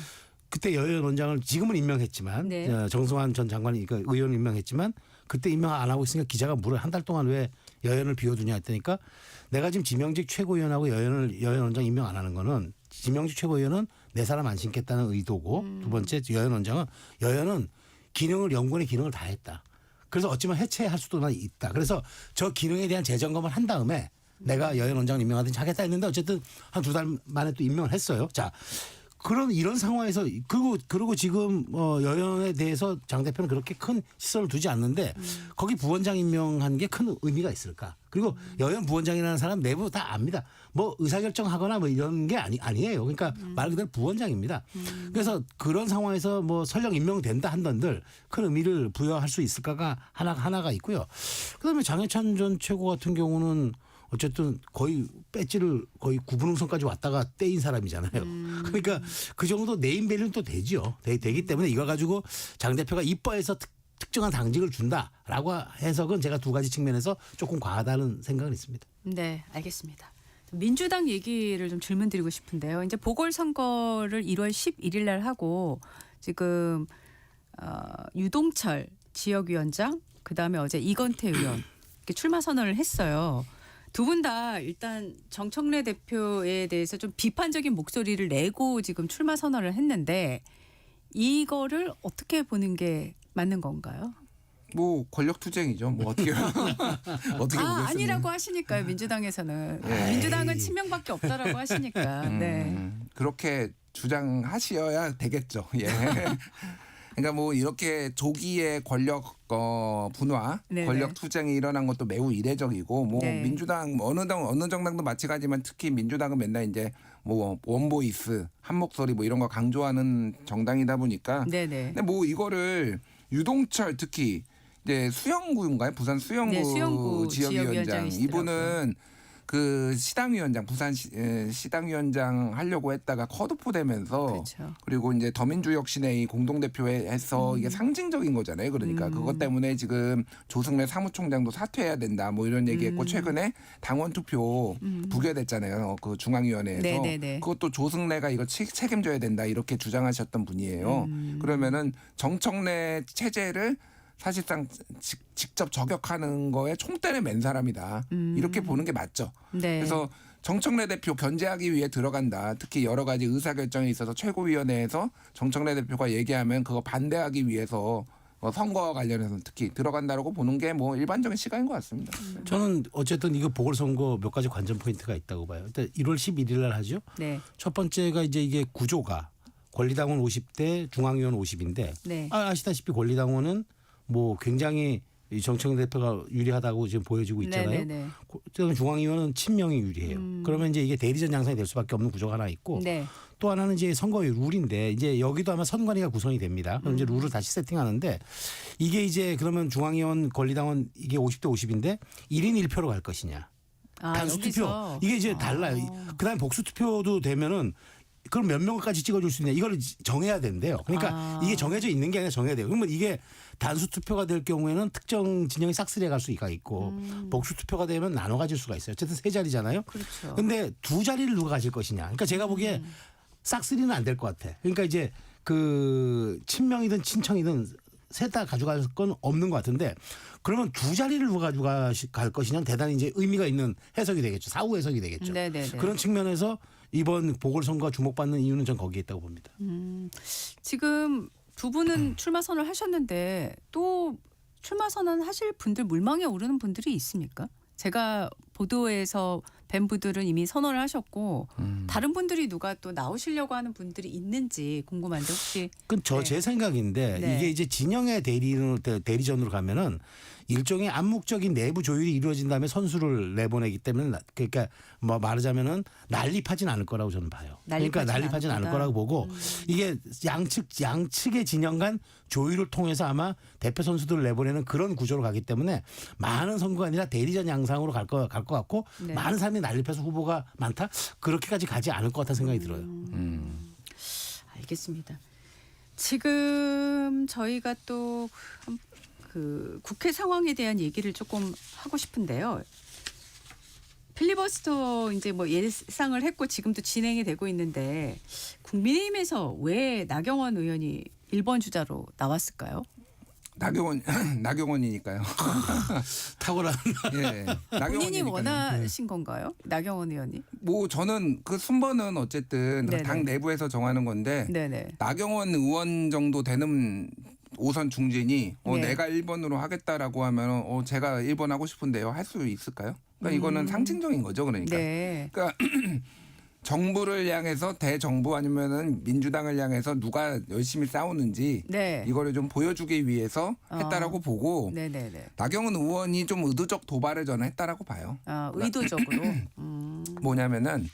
그때 여연 원장을 지금은 임명했지만 네. 정성환 전 장관이 그러니까 의원 임명했지만 그때 임명 안 하고 있으니까 기자가 물어요. 한 달 동안 왜 여연을 비워두냐 했더니까 내가 지금 지명직 최고위원하고 여연 원장 임명 안 하는 거는 지명직 최고위원은 내 사람 안 신겠다는 의도고 두 번째 여연 원장은 여연은 연구원의 기능을 다 했다. 그래서 어찌면 해체할 수도 있다. 그래서 저 기능에 대한 재점검을 한 다음에 내가 여연 원장을 임명하든지 하겠다 했는데 어쨌든 한 2달 만에 또 임명을 했어요. 자. 이런 상황에서 그리고 지금 여연에 대해서 장 대표는 그렇게 큰 시선을 두지 않는데 거기 부원장 임명한 게 큰 의미가 있을까? 그리고 여연 부원장이라는 사람 내부 다 압니다. 뭐 의사결정하거나 뭐 이런 게 아니에요. 그러니까 말 그대로 부원장입니다. 그래서 그런 상황에서 뭐 설령 임명된다 한던들 큰 의미를 부여할 수 있을까가 하나가 있고요. 그다음에 장해찬 전 최고 같은 경우는 어쨌든 거의 배지를 거의 구분홍선까지 왔다가 떼인 사람이잖아요. 그러니까 그 정도 네임밸류는 또 되죠. 되기 때문에 이걸 가지고 장 대표가 이뻐해서 특정한 당직을 준다라고 해석은 제가 두 가지 측면에서 조금 과하다는 생각은 있습니다. 네, 알겠습니다. 민주당 얘기를 좀 질문 드리고 싶은데요. 이제 보궐선거를 1월 11일 날 하고 지금 유동철 지역위원장 그다음에 어제 이건태 의원 이렇게 출마 선언을 했어요. 두 분 다 일단 정청래 대표에 대해서 좀 비판적인 목소리를 내고 지금 출마 선언을 했는데 이거를 어떻게 보는 게 맞는 건가요? 뭐 권력 투쟁이죠. 뭐 어떻게 보겠습니까? 아니라고 하시니까요. 민주당에서는. 네. 민주당은 친명밖에 없다라고 하시니까. 네. 그렇게 주장하셔야 되겠죠. 예. 그러니까 뭐 이렇게 조기에 권력 분화, 네네. 권력 투쟁이 일어난 것도 매우 이례적이고 뭐 네. 민주당 어느 정당도 마찬가지지만 특히 민주당은 맨날 이제 뭐 원보이스, 한 목소리 뭐 이런 거 강조하는 정당이다 보니까. 네네. 근데 뭐 이거를 유동철 특히 이제 수영구인가요? 부산 수영구, 네, 수영구 지역위원장 지역위원장이시더라고요. 이분은 그 시당위원장 부산 시당위원장 하려고 했다가 컷오프되면서 그렇죠. 그리고 이제 더민주혁신회의 공동대표에서 이게 상징적인 거잖아요. 그러니까 그것 때문에 지금 조승래 사무총장도 사퇴해야 된다. 뭐 이런 얘기했고 최근에 당원 투표 부결됐잖아요. 그 중앙위원회에서 네네네. 그것도 조승래가 이거 책임져야 된다 이렇게 주장하셨던 분이에요. 그러면은 정청래 체제를 사실상 직접 저격하는 거에 총대를 맨 사람이다. 이렇게 보는 게 맞죠. 네. 그래서 정청래 대표 견제하기 위해 들어간다. 특히 여러 가지 의사결정에 있어서 최고위원회에서 정청래 대표가 얘기하면 그거 반대하기 위해서 선거와 관련해서 특히 들어간다라고 보는 게 뭐 일반적인 시각인 것 같습니다. 저는 어쨌든 이거 보궐선거 몇 가지 관전 포인트가 있다고 봐요. 일단 1월 11일 날 하죠. 네. 첫 번째가 이제 이게 구조가 권리당원 50대 중앙위원 50인데 네. 아시다시피 권리당원은 뭐 굉장히 이 정청래 대표가 유리하다고 지금 보여지고 있잖아요. 네네네. 중앙위원은 친명이 유리해요. 그러면 이제 이게 대리전 양상이 될 수밖에 없는 구조가 하나 있고 네. 또 하나는 이제 선거의 룰인데 이제 여기도 아마 선관위가 구성이 됩니다. 그럼 이제 룰을 다시 세팅하는데 이게 이제 그러면 중앙위원 권리당원 이게 50대 50인데 1인 1표로 갈 것이냐. 아, 단수 투표 여기서? 이게 이제 달라요. 그다음에 복수 투표도 되면은 그럼 몇 명까지 찍어줄 수 있냐 이걸 정해야 된대요. 그러니까 이게 정해져 있는 게 아니라 정해야 돼요. 그러면 이게 단수 투표가 될 경우에는 특정 진영이 싹쓸이해 갈 수가 있고 복수 투표가 되면 나눠 가질 수가 있어요. 어쨌든 세 자리잖아요. 그렇죠. 근데 두 자리를 누가 가질 것이냐. 그러니까 제가 보기에 싹쓸이는 안 될 것 같아. 그러니까 이제 그 친명이든 친청이든 셋 다 가져갈 건 없는 것 같은데 그러면 두 자리를 누가 갈 것이냐는 대단히 이제 의미가 있는 해석이 되겠죠. 사후 해석이 되겠죠. 네네네. 그런 측면에서 이번 보궐선거가 주목받는 이유는 전 거기에 있다고 봅니다. 지금 두 분은 출마 선언을 하셨는데 또 출마 선언 하실 분들 물망에 오르는 분들이 있습니까? 제가 보도에서 뵌 분들은 이미 선언을 하셨고 다른 분들이 누가 또 나오시려고 하는 분들이 있는지 궁금한데 혹시 그건 네. 제 생각인데 네. 이게 이제 진영의 대리전으로 가면은 일종의 암묵적인 내부 조율이 이루어진 다음에 선수를 내보내기 때문에 그러니까 뭐 말하자면은 난립하진 않을 거라고 저는 봐요. 그러니까 난립하진 않을 거라고 보고 이게 양측의 진영 간 조율을 통해서 아마 대표 선수들을 내보내는 그런 구조로 가기 때문에 많은 선거가 아니라 대리전 양상으로 갈 것 같고 네. 많은 사람이 난립해서 후보가 많다 그렇게까지 가지 않을 것 같다는 생각이 들어요. 알겠습니다. 지금 저희가 또 그 국회 상황에 대한 얘기를 조금 하고 싶은데요. 필리버스터 이제 뭐 예상을 했고 지금도 진행이 되고 있는데 국민의힘에서 왜 나경원 의원이 1번 주자로 나왔을까요? 나경원이니까요. 탁월한 예. 본인이 나경원이니까요. 원하신 건가요? 나경원 의원이? 뭐 저는 그 순번은 어쨌든 네네. 당 내부에서 정하는 건데 네네. 나경원 의원 정도 되는 5선 중진이 네. 내가 1번으로 하겠다라고 하면 제가 1번 하고 싶은데요. 할 수 있을까요? 그러니까 이거는 상징적인 거죠. 그러니까. 네. 그러니까 정부를 향해서 대정부 아니면은 민주당을 향해서 누가 열심히 싸우는지 네. 이거를 좀 보여주기 위해서 했다라고 보고 네네네. 나경원 의원이 좀 의도적 도발을 저는 했다라고 봐요. 아, 의도적으로. 뭐냐면은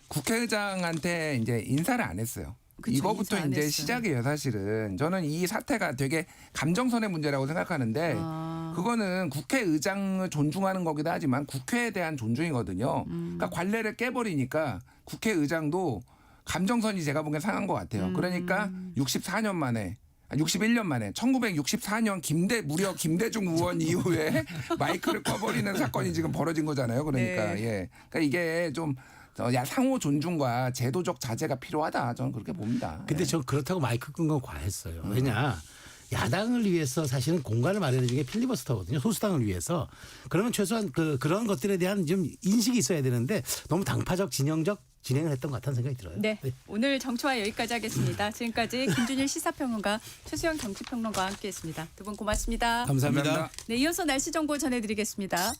국회의장한테 이제 인사를 안 했어요. 그쵸, 이거부터 인사 안 이제 했어요. 시작이에요, 사실은. 저는 이 사태가 되게 감정선의 문제라고 생각하는데 그거는 국회의장을 존중하는 거기도 하지만 국회에 대한 존중이거든요. 그러니까 관례를 깨버리니까 국회의장도 감정선이 제가 보기엔 상한 것 같아요. 그러니까 64년 만에 61년 만에 1964년 무려 김대중 의원 이후에 마이크를 꺼버리는 사건이 지금 벌어진 거잖아요. 그러니까 네. 예, 그러니까 이게 좀 상호 존중과 제도적 자제가 필요하다. 저는 그렇게 봅니다. 근데 예. 저 그렇다고 마이크 끈 건 과했어요. 왜냐 야당을 위해서 사실은 공간을 마련해 주는 게 필리버스터거든요. 소수당을 위해서. 그러면 최소한 그런 것들에 대한 좀 인식이 있어야 되는데 너무 당파적 진영적 진행을 했던 것 같다는 생각이 들어요. 네. 오늘 정치와 여기까지 하겠습니다. 지금까지 김준일 시사평론가 최수영 정치평론가와 함께했습니다. 두 분 고맙습니다. 감사합니다. 감사합니다. 네, 이어서 날씨 정보 전해드리겠습니다.